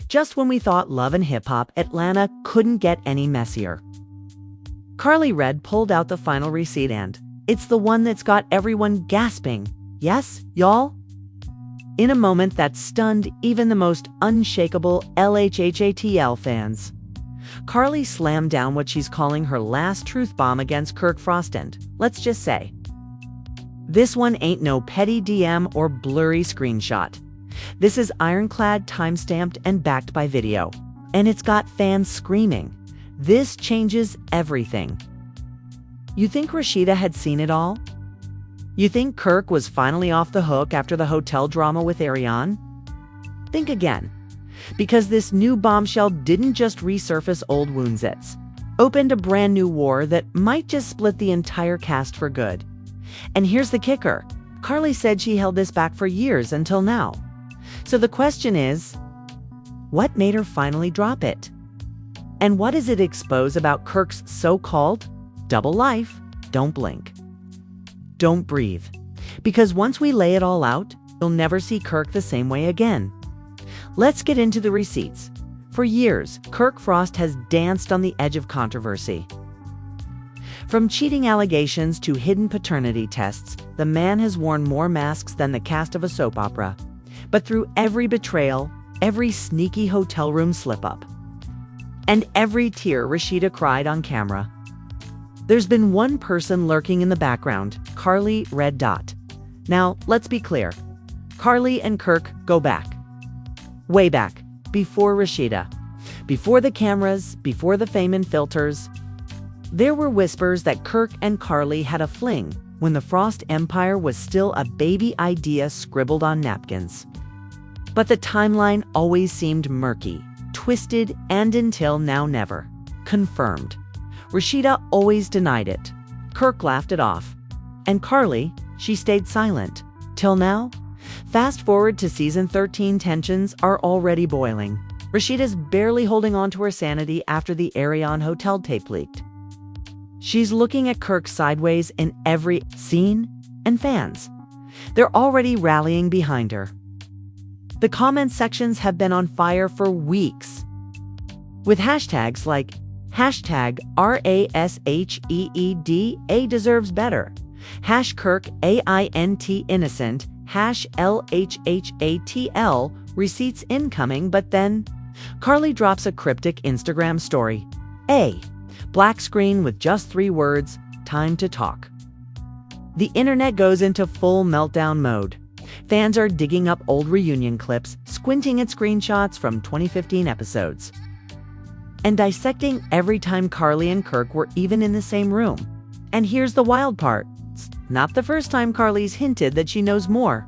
Just when we thought Love and Hip Hop Atlanta couldn't get any messier. Karlie pulled out the final receipt, and it's the one that's got everyone gasping. Yes, y'all? In a moment that stunned even the most unshakable LHHATL fans, Karlie slammed down what she's calling her last truth bomb against Kirk Frost, and let's just say, this one ain't no petty DM or blurry screenshot. This is ironclad, time-stamped, and backed by video. And it's got fans screaming, "This changes everything." You think Rashida had seen it all? You think Kirk was finally off the hook after the hotel drama with Ariane? Think again. Because this new bombshell didn't just resurface old wounds, it's opened a brand new war that might just split the entire cast for good. And here's the kicker. Karlie said she held this back for years until now. So the question is, what made her finally drop it? And what does it expose about Kirk's so-called double life? Don't blink. Don't breathe. Because once we lay it all out, you'll never see Kirk the same way again. Let's get into the receipts. For years, Kirk Frost has danced on the edge of controversy. From cheating allegations to hidden paternity tests, the man has worn more masks than the cast of a soap opera. But through every betrayal, every sneaky hotel room slip-up, and every tear Rashida cried on camera, there's been one person lurking in the background, Karlie Red Dot. Now, let's be clear. Karlie and Kirk go back. Way back. Before Rashida. Before the cameras, before the fame and filters. There were whispers that Kirk and Karlie had a fling when the Frost Empire was still a baby idea scribbled on napkins. But the timeline always seemed murky, twisted, and until now never confirmed. Rashida always denied it. Kirk laughed it off. And Karlie, she stayed silent. Till now? Fast forward to season 13, tensions are already boiling. Rashida's barely holding on to her sanity after the Ariane hotel tape leaked. She's looking at Kirk sideways in every scene, and fans, they're already rallying behind her. The comment sections have been on fire for weeks, with hashtags like hashtag RASHEED deserves better, hash Kirk AINT innocent, hash LHHATL receipts incoming. But then Karlie drops a cryptic Instagram story. Black screen with just 3 words, time to talk. The internet goes into full meltdown mode. Fans are digging up old reunion clips, squinting at screenshots from 2015 episodes, and dissecting every time Karlie and Kirk were even in the same room. And here's the wild part. It's not the first time Karlie's hinted that she knows more.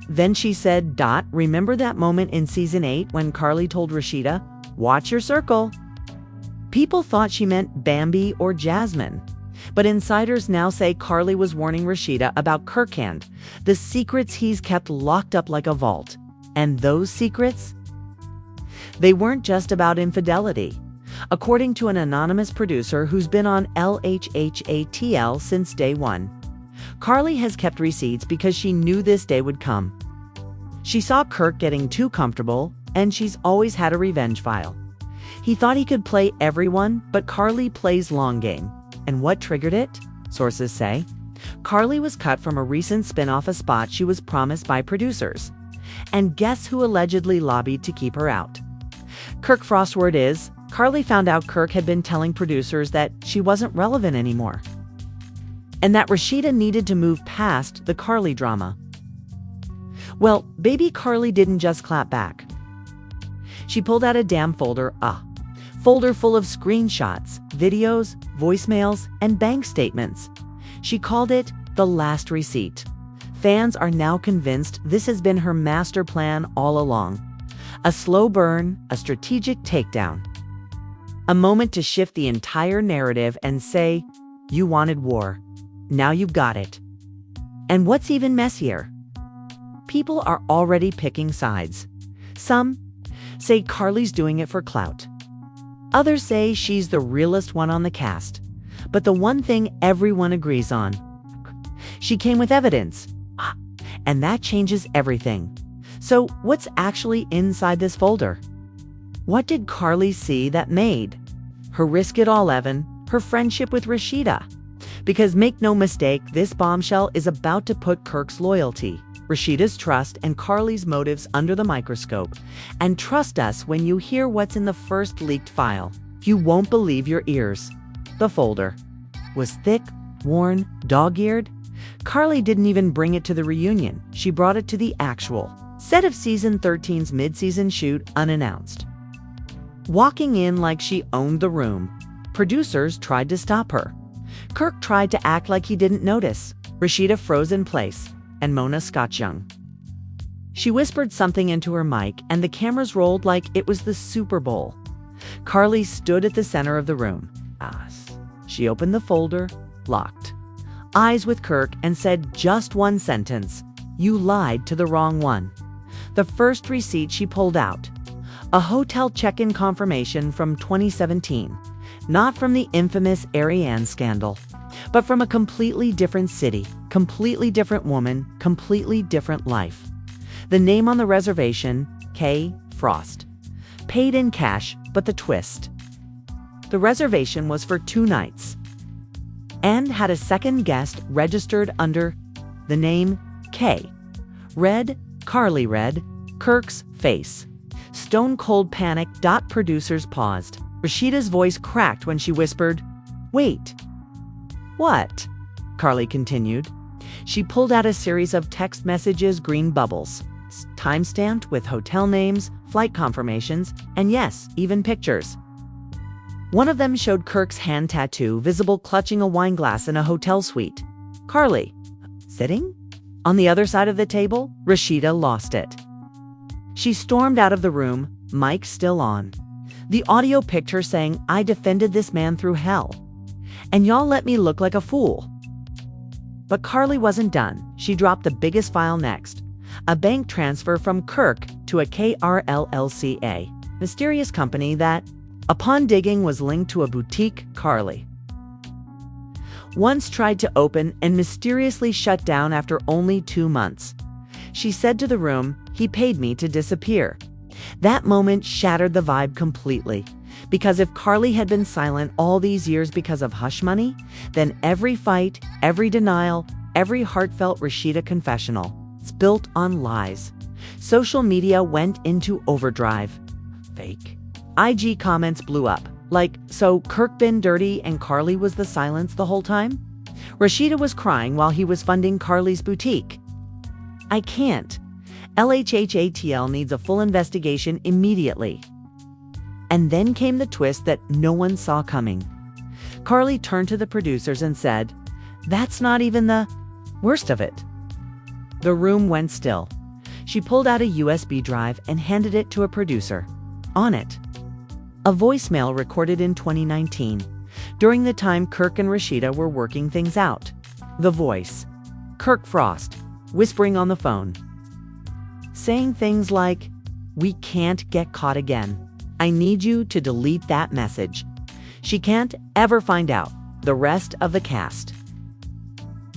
Then she said, remember that moment in season 8 when Karlie told Rashida, "Watch your circle"? People thought she meant Bambi or Jasmine. But insiders now say Karlie was warning Rashida about Kirk and the secrets he's kept locked up like a vault. And those secrets? They weren't just about infidelity. According to an anonymous producer who's been on LHHATL since day one, Karlie has kept receipts because she knew this day would come. She saw Kirk getting too comfortable, and she's always had a revenge file. He thought he could play everyone, but Karlie plays long game. And what triggered it? Sources say Karlie was cut from a recent spin-off, a spot she was promised by producers. And guess who allegedly lobbied to keep her out? Kirk Frost. Word is, Karlie found out Kirk had been telling producers that she wasn't relevant anymore, and that Rashida needed to move past the Karlie drama. Well, baby Karlie didn't just clap back. She pulled out a damn folder, folder full of screenshots, videos, voicemails, and bank statements. She called it the last receipt. Fans are now convinced this has been her master plan all along. A slow burn, a strategic takedown. A moment to shift the entire narrative and say, you wanted war. Now you've got it. And what's even messier? People are already picking sides. Some say Karlie's doing it for clout. Others say she's the realest one on the cast. But the one thing everyone agrees on, she came with evidence. And that changes everything. So what's actually inside this folder? What did Karlie see that made her risk it all, Evan? Her friendship with Rashida. Because make no mistake, this bombshell is about to put Kirk's loyalty, Rashida's trust, and Karlie's motives under the microscope. And trust us when you hear what's in the first leaked file. You won't believe your ears. The folder was thick, worn, dog-eared. Karlie didn't even bring it to the reunion. She brought it to the actual set of Season 13's mid-season shoot unannounced. Walking in like she owned the room, producers tried to stop her. Kirk tried to act like he didn't notice. Rashida froze in place, and Mona Scotch-Young. She whispered something into her mic, and the cameras rolled like it was the Super Bowl. Karlie stood at the center of the room. She opened the folder, locked eyes with Kirk, and said just one sentence: "You lied to the wrong one." The first receipt she pulled out, a hotel check-in confirmation from 2017, not from the infamous Ariane scandal, but from a completely different city, completely different woman, completely different life. The name on the reservation, K. Frost. Paid in cash, but the twist. The reservation was for 2 nights and had a second guest registered under the name K. Read, Karlie read, Kirk's face. Stone cold panic. Producers paused. Rashida's voice cracked when she whispered, "Wait." "What?" Karlie continued. She pulled out a series of text messages, green bubbles, time-stamped with hotel names, flight confirmations, and yes, even pictures. One of them showed Kirk's hand tattoo, visible clutching a wine glass in a hotel suite. Karlie, sitting? On the other side of the table, Rashida lost it. She stormed out of the room, mic still on. The audio picked her saying, "I defended this man through hell, and y'all let me look like a fool." But Karlie wasn't done. She dropped the biggest file next. A bank transfer from Kirk to a KRLLCA, mysterious company that, upon digging, was linked to a boutique Karlie once tried to open and mysteriously shut down after only 2 months. She said to the room, "He paid me to disappear." That moment shattered the vibe completely. Because if Karlie had been silent all these years because of hush money, then every fight, every denial, every heartfelt Rashida confessional is built on lies. Social media went into overdrive. Fake. IG comments blew up. Like, so Kirk been dirty and Karlie was the silence the whole time? Rashida was crying while he was funding Karlie's boutique. I can't. LHHATL needs a full investigation immediately. And then came the twist that no one saw coming. Karlie turned to the producers and said, "That's not even the worst of it." The room went still. She pulled out a USB drive and handed it to a producer. On it, a voicemail recorded in 2019, during the time Kirk and Rashida were working things out. The voice, Kirk Frost, whispering on the phone, saying things like, "We can't get caught again. I need you to delete that message." She can't ever find out. The rest of the cast.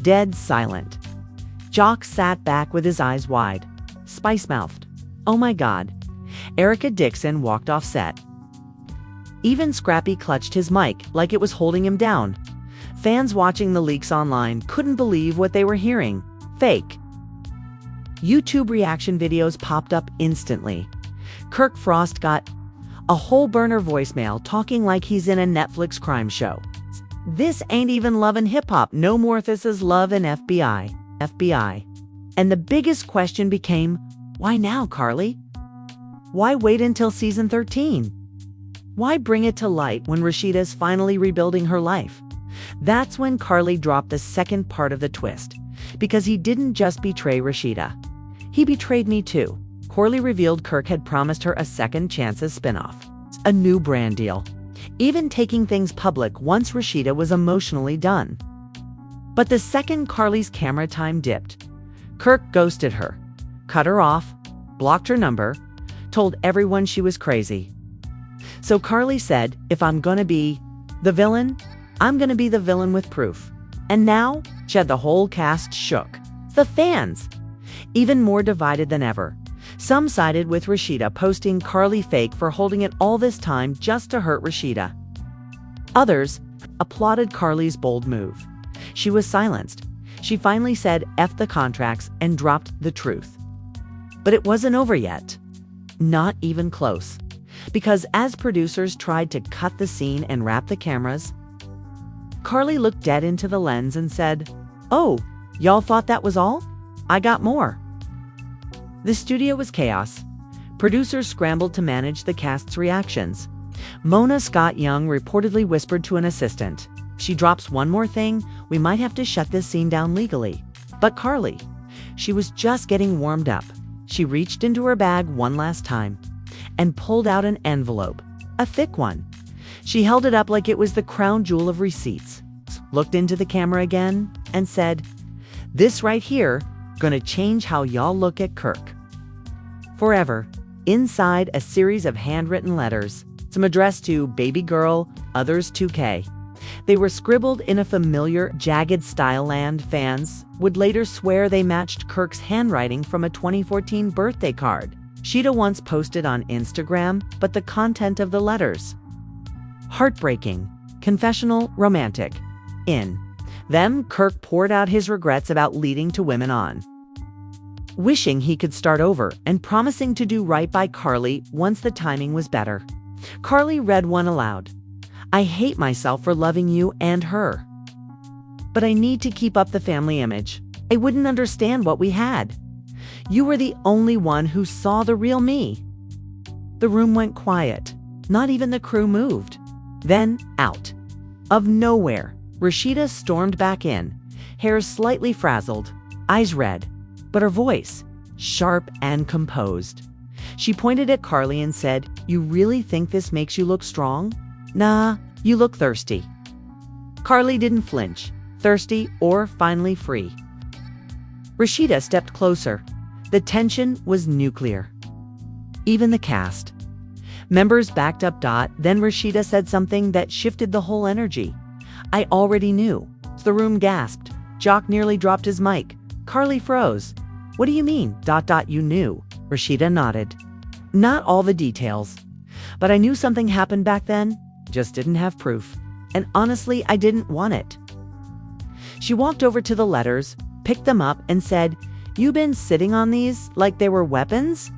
Dead silent. Jock sat back with his eyes wide, spice-mouthed. Oh my God. Erica Dixon walked off set. Even Scrappy clutched his mic like it was holding him down. Fans watching the leaks online couldn't believe what they were hearing. Fake. YouTube reaction videos popped up instantly. Kirk Frost got a whole burner voicemail talking like he's in a Netflix crime show. "This ain't even love and hip-hop. No more. This is love and FBI. FBI." And the biggest question became, why now, Karlie? Why wait until season 13? Why bring it to light when Rashida's finally rebuilding her life? That's when Karlie dropped the second part of the twist. Because he didn't just betray Rashida. He betrayed me too. Karlie revealed Kirk had promised her a second chances spinoff. A new brand deal. Even taking things public once Rashida was emotionally done. But the second Karlie's camera time dipped, Kirk ghosted her, cut her off, blocked her number, told everyone she was crazy. So Karlie said, if I'm gonna be the villain, I'm gonna be the villain with proof. And now, the whole cast shook. The fans, even more divided than ever. Some sided with Rashida, posting Karlie fake for holding it all this time just to hurt Rashida. Others applauded Karlie's bold move. She was silenced. She finally said F the contracts and dropped the truth. But it wasn't over yet. Not even close. Because as producers tried to cut the scene and wrap the cameras, Karlie looked dead into the lens and said, "Oh, y'all thought that was all? I got more." The studio was chaos. Producers scrambled to manage the cast's reactions. Mona Scott Young reportedly whispered to an assistant, "She drops one more thing, we might have to shut this scene down legally." But Karlie, she was just getting warmed up. She reached into her bag one last time and pulled out an envelope, a thick one. She held it up like it was the crown jewel of receipts, looked into the camera again, and said, "This right here, gonna change how y'all look at Kirk forever." Inside, a series of handwritten letters, some addressed to baby girl, others 2K. They were scribbled in a familiar, jagged style, and fans would later swear they matched Kirk's handwriting from a 2014 birthday card She'd once posted on Instagram, but the content of the letters: heartbreaking, confessional, romantic. In them, Kirk poured out his regrets about leading to women on, wishing he could start over, and promising to do right by Karlie once the timing was better. Karlie read one aloud. "I hate myself for loving you and her. But I need to keep up the family image. I wouldn't understand what we had. You were the only one who saw the real me." The room went quiet. Not even the crew moved. Then, out of nowhere, Rashida stormed back in, hair slightly frazzled, eyes red, but her voice sharp and composed. She pointed at Karlie and said, "You really think this makes you look strong? Nah, you look thirsty." Karlie didn't flinch, thirsty or finally free. Rashida stepped closer. The tension was nuclear. Even the cast members backed up. Then Rashida said something that shifted the whole energy. "I already knew." The room gasped. Jock nearly dropped his mic. Karlie froze. "What do you mean? You knew?" Rashida nodded. "Not all the details, but I knew something happened back then, just didn't have proof. And honestly, I didn't want it." She walked over to the letters, picked them up, and said, "You been sitting on these like they were weapons?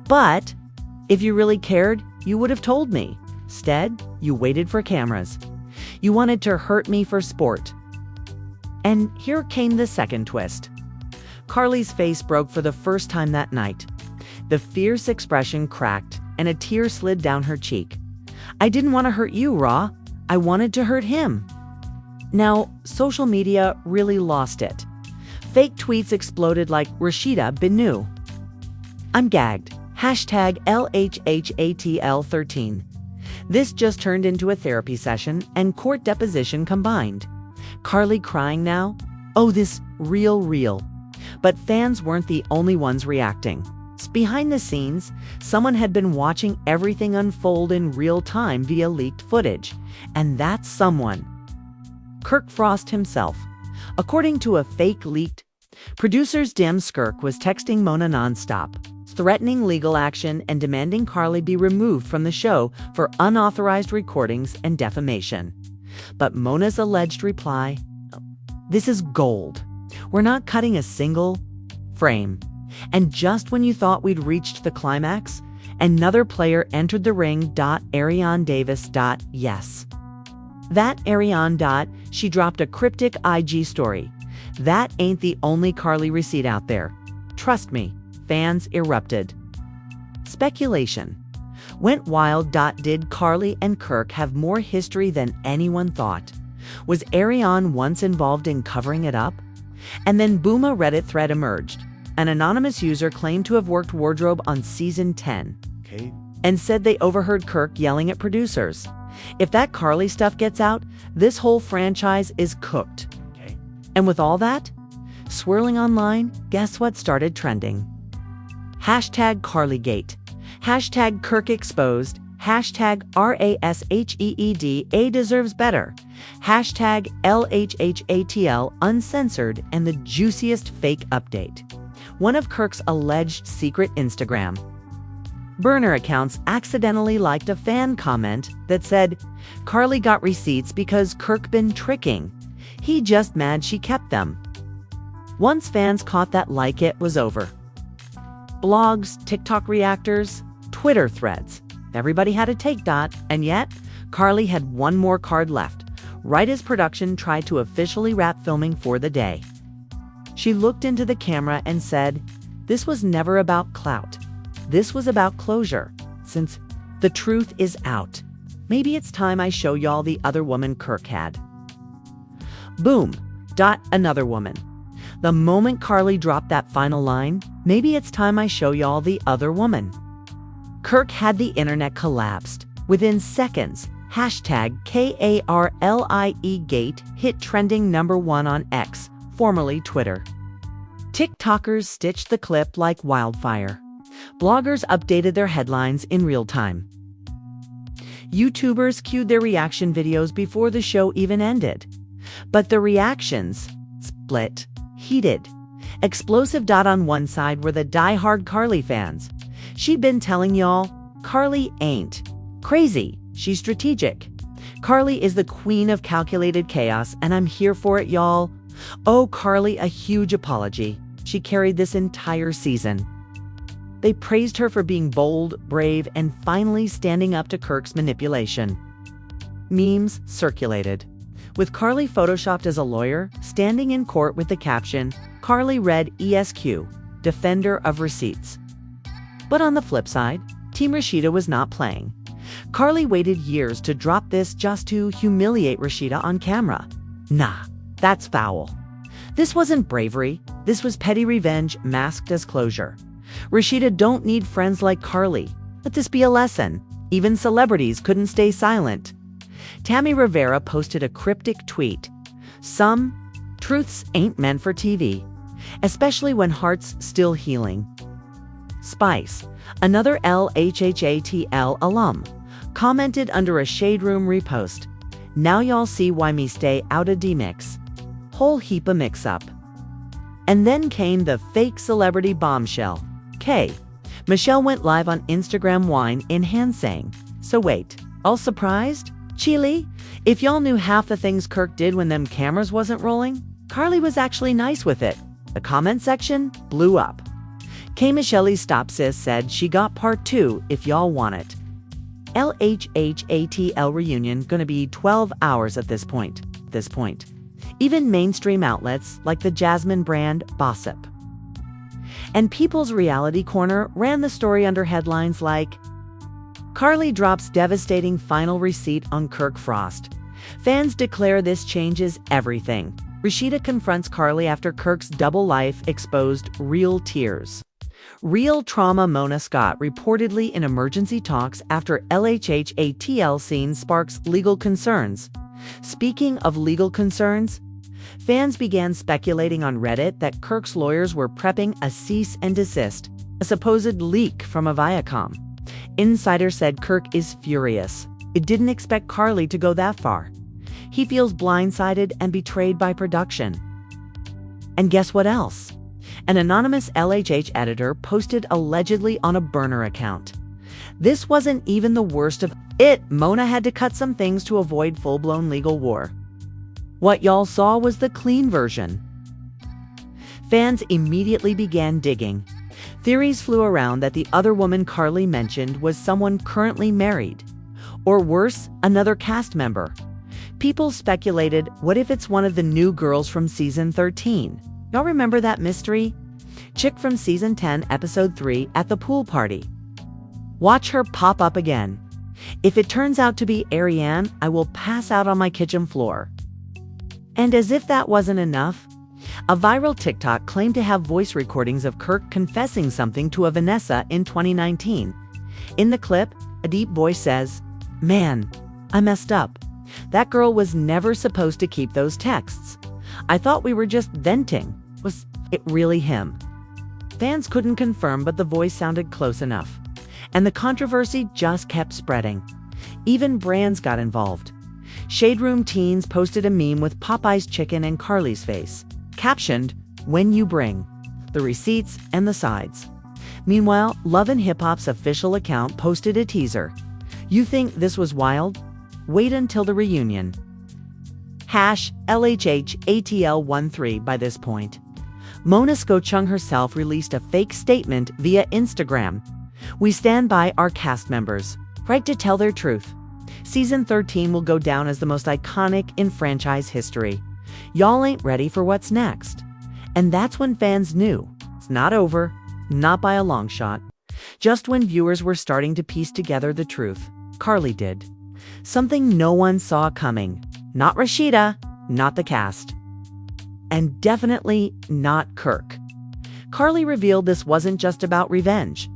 But if you really cared, you would have told me. Instead, you waited for cameras. You wanted to hurt me for sport." And here came the second twist. Karlie's face broke for the first time that night. The fierce expression cracked, and a tear slid down her cheek. "I didn't want to hurt you, Raw. I wanted to hurt him." Now, social media really lost it. Fake tweets exploded like Rashida Binu. "I'm gagged. Hashtag LHHATL 13. This just turned into a therapy session and court deposition combined. Karlie crying now? Oh, this real. But fans weren't the only ones reacting. Behind the scenes, someone had been watching everything unfold in real time via leaked footage. And that someone, Kirk Frost himself. According to a fake leaked, producers Dim Skirk was texting Mona nonstop, threatening legal action and demanding Karlie be removed from the show for unauthorized recordings and defamation. But Mona's alleged reply: "This is gold. We're not cutting a single frame." And just when you thought we'd reached the climax, another player entered the ring. Ariane Davis. Yes. That Ariane. She dropped a cryptic IG story. That ain't the only Karlie receipt out there. Trust me, fans erupted. Speculation went wild. Did Karlie and Kirk have more history than anyone thought? Was Ariane once involved in covering it up? And then boom, a Reddit thread emerged. An anonymous user claimed to have worked wardrobe on season 10 and said they overheard Kirk yelling at producers. If that Karlie stuff gets out, this whole franchise is cooked. And with all that swirling online, guess what started trending? Hashtag Karliegate. Hashtag Kirk exposed. Hashtag RASHEEDA deserves better. Hashtag LHHATL uncensored, and the juiciest fake update. one of Kirk's alleged secret Instagram burner accounts accidentally liked a fan comment that said, "Karlie got receipts because Kirk been tricking. He just mad she kept them." Once fans caught that like, it was over. Blogs, TikTok reactors, Twitter threads. Everybody had a take dot, and yet Karlie had one more card left, right as production tried to officially wrap filming for the day. She looked into the camera and said, "This was never about clout. This was about closure. Since the truth is out, maybe it's time I show y'all the other woman Kirk had." Boom. Another woman. The moment Karlie dropped that final line, "Maybe it's time I show y'all the other woman," Kirk had the internet collapsed. Within seconds, #KARLIE hit trending #1 on X, formerly Twitter. TikTokers stitched the clip like wildfire. Bloggers updated their headlines in real time. YouTubers queued their reaction videos before the show even ended. But the reactions split, heated. Explosive. On one side were the die-hard Karlie fans. "She'd been telling y'all, Karlie ain't crazy, she's strategic. Karlie is the queen of calculated chaos, and I'm here for it, y'all. Oh, Karlie, a huge apology. She carried this entire season." They praised her for being bold, brave, and finally standing up to Kirk's manipulation. Memes circulated, with Karlie photoshopped as a lawyer, standing in court with the caption, "Karlie read ESQ, defender of receipts." But on the flip side, Team Rashida was not playing. Karlie waited years to drop this just to humiliate Rashida on camera. Nah, that's foul. This wasn't bravery. This was petty revenge masked as closure. Rashida don't need friends like Karlie. Let this be a lesson. Even celebrities couldn't stay silent. Tammy Rivera posted a cryptic tweet. "Some truths ain't meant for TV, especially when heart's still healing." Spice, another LHHATL alum, commented under a Shade Room repost. "Now y'all see why me stay out of D-Mix. Whole heap of mix-up." And then came the fake celebrity bombshell. Michelle went live on Instagram, wine in hand, saying, "So wait, all surprised? Chile? If y'all knew half the things Kirk did when them cameras wasn't rolling, Karlie was actually nice with it." The comment section blew up. Michelle's Stop Sis said she got part 2 if y'all want it. LHHATL reunion gonna be 12 hours at this point. Even mainstream outlets like the Jasmine brand Bossip and People's Reality Corner ran the story under headlines like, "Karlie drops devastating final receipt on Kirk Frost. Fans declare this changes everything. Rashida confronts Karlie after Kirk's double life exposed real tears." Real trauma. Mona Scott reportedly in emergency talks after LHHATL scene sparks legal concerns. Speaking of legal concerns, fans began speculating on Reddit that Kirk's lawyers were prepping a cease and desist, a supposed leak from a Viacom. Insider said Kirk is furious. It didn't expect Karlie to go that far. He feels blindsided and betrayed by production. And guess what else? An anonymous LHH editor posted allegedly on a burner account. This wasn't even the worst of it. Mona had to cut some things to avoid full-blown legal war. What y'all saw was the clean version. Fans immediately began digging. Theories flew around that the other woman Karlie mentioned was someone currently married. Or worse, another cast member. People speculated, what if it's one of the new girls from season 13? Y'all remember that mystery? Chick from season 10, episode 3, at the pool party. Watch her pop up again. If it turns out to be Ariane, I will pass out on my kitchen floor. And as if that wasn't enough, a viral TikTok claimed to have voice recordings of Kirk confessing something to a Vanessa in 2019. In the clip, a deep voice says, "Man, I messed up. That girl was never supposed to keep those texts. I thought we were just venting. Was it really him?" Fans couldn't confirm, but the voice sounded close enough. And the controversy just kept spreading. Even brands got involved. Shade Room teens posted a meme with Popeye's chicken and Karlie's face, captioned, "When you bring." the receipts, and the sides. Meanwhile, Love and Hip Hop's official account posted a teaser. You think this was wild? Wait until the reunion. #LHHATL 13 by this point. Mona Skochung herself released a fake statement via Instagram. We stand by our cast members, right to tell their truth. Season 13 will go down as the most iconic in franchise history. Y'all ain't ready for what's next. And that's when fans knew it's not over, not by a long shot. Just when viewers were starting to piece together the truth, Karlie did. Something no one saw coming. Not Rashida, not the cast. And definitely not Kirk. Karlie revealed this wasn't just about revenge.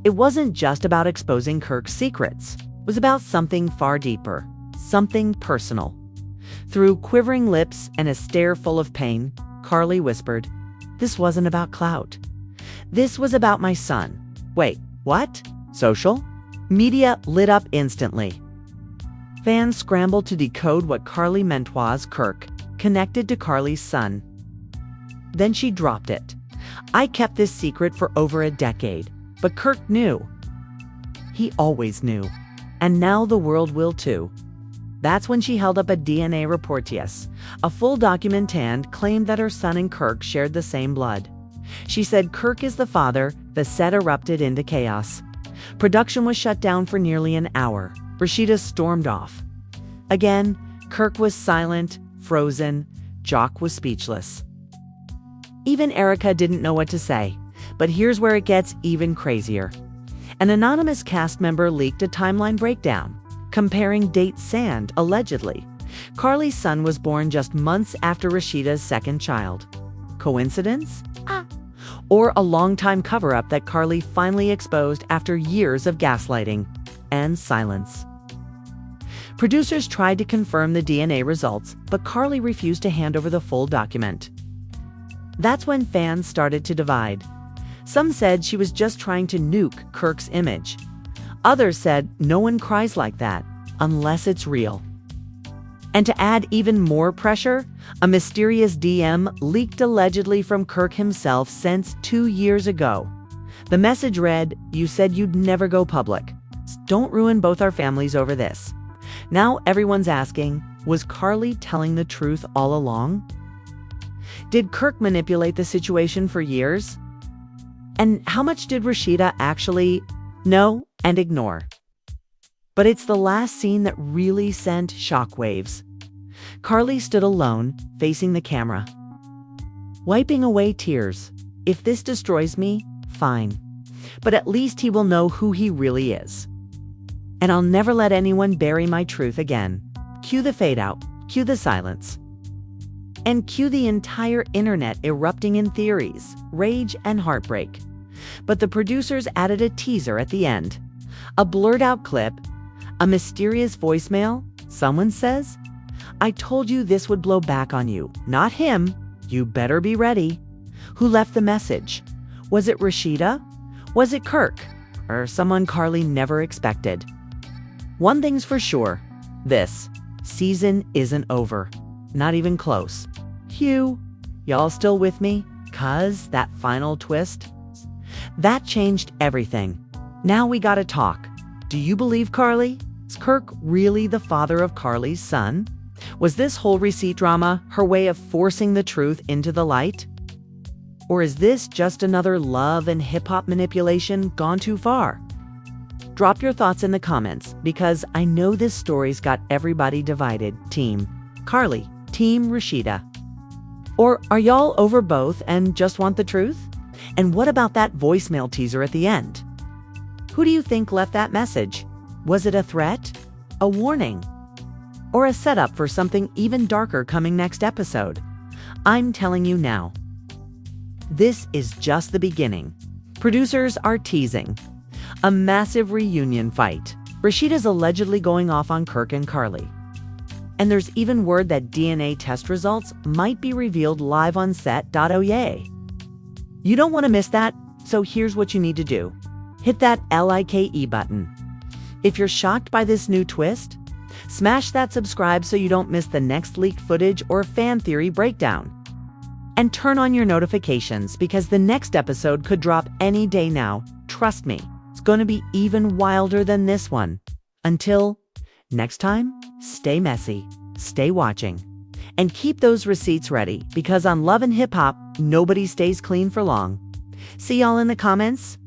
It wasn't just about exposing Kirk's secrets. It was about something far deeper, something personal. Through quivering lips and a stare full of pain, Karlie whispered, "This wasn't about clout. This was about my son." Wait, what? Social? Media lit up instantly. Fans scrambled to decode what Karlie meant was Kirk, connected to Karlie's son. Then she dropped it. I kept this secret for over a decade, but Kirk knew. He always knew. And now the world will too. That's when she held up a DNA report, yes, a full document, and claimed that her son and Kirk shared the same blood. She said Kirk is the father. The set erupted into chaos. Production was shut down for nearly an hour. Rashida stormed off. Again, Kirk was silent, frozen. Jock was speechless. Even Erica didn't know what to say. But here's where it gets even crazier. An anonymous cast member leaked a timeline breakdown, comparing dates and, allegedly, Karlie's son was born just months after Rashida's second child. Coincidence? Or a long-time cover-up that Karlie finally exposed after years of gaslighting and silence. Producers tried to confirm the DNA results, but Karlie refused to hand over the full document. That's when fans started to divide. Some said she was just trying to nuke Kirk's image. Others said no one cries like that unless it's real. And to add even more pressure, a mysterious DM leaked allegedly from Kirk himself sent 2 years ago. The message read, "You said you'd never go public. Don't ruin both our families over this." Now everyone's asking, was Karlie telling the truth all along? Did Kirk manipulate the situation for years? And how much did Rashida actually know and ignore? But it's the last scene that really sent shockwaves. Karlie stood alone, facing the camera, wiping away tears. If this destroys me, fine. But at least he will know who he really is. And I'll never let anyone bury my truth again. Cue the fade out, cue the silence. And cue the entire internet erupting in theories, rage, and heartbreak. But the producers added a teaser at the end. A blurred out clip, a mysterious voicemail. Someone says, "I told you this would blow back on you, not him. You better be ready." Who left the message? Was it Rashida? Was it Kirk? Or someone Karlie never expected? One thing's for sure. This season isn't over. Not even close. Phew. Y'all still with me? 'Cause that final twist? That changed everything. Now we gotta talk. Do you believe Karlie? Is Kirk really the father of Karlie's son? Was this whole receipt drama her way of forcing the truth into the light? Or is this just another love and hip-hop manipulation gone too far? Drop your thoughts in the comments, because I know this story's got everybody divided. Team Karlie, Team Rashida. Or are y'all over both and just want the truth? And what about that voicemail teaser at the end? Who do you think left that message? Was it a threat? A warning? Or a setup for something even darker coming next episode? I'm telling you now. This is just the beginning. Producers are teasing a massive reunion fight. Rashida's allegedly going off on Kirk and Karlie. And there's even word that DNA test results might be revealed live on set. Oh yay. You don't want to miss that, so here's what you need to do. Hit that like button. If you're shocked by this new twist, smash that subscribe so you don't miss the next leaked footage or fan theory breakdown. And turn on your notifications because the next episode could drop any day now. Trust me, it's going to be even wilder than this one. Until next time, stay messy, stay watching, and keep those receipts ready because on Love and Hip Hop, nobody stays clean for long. See y'all in the comments.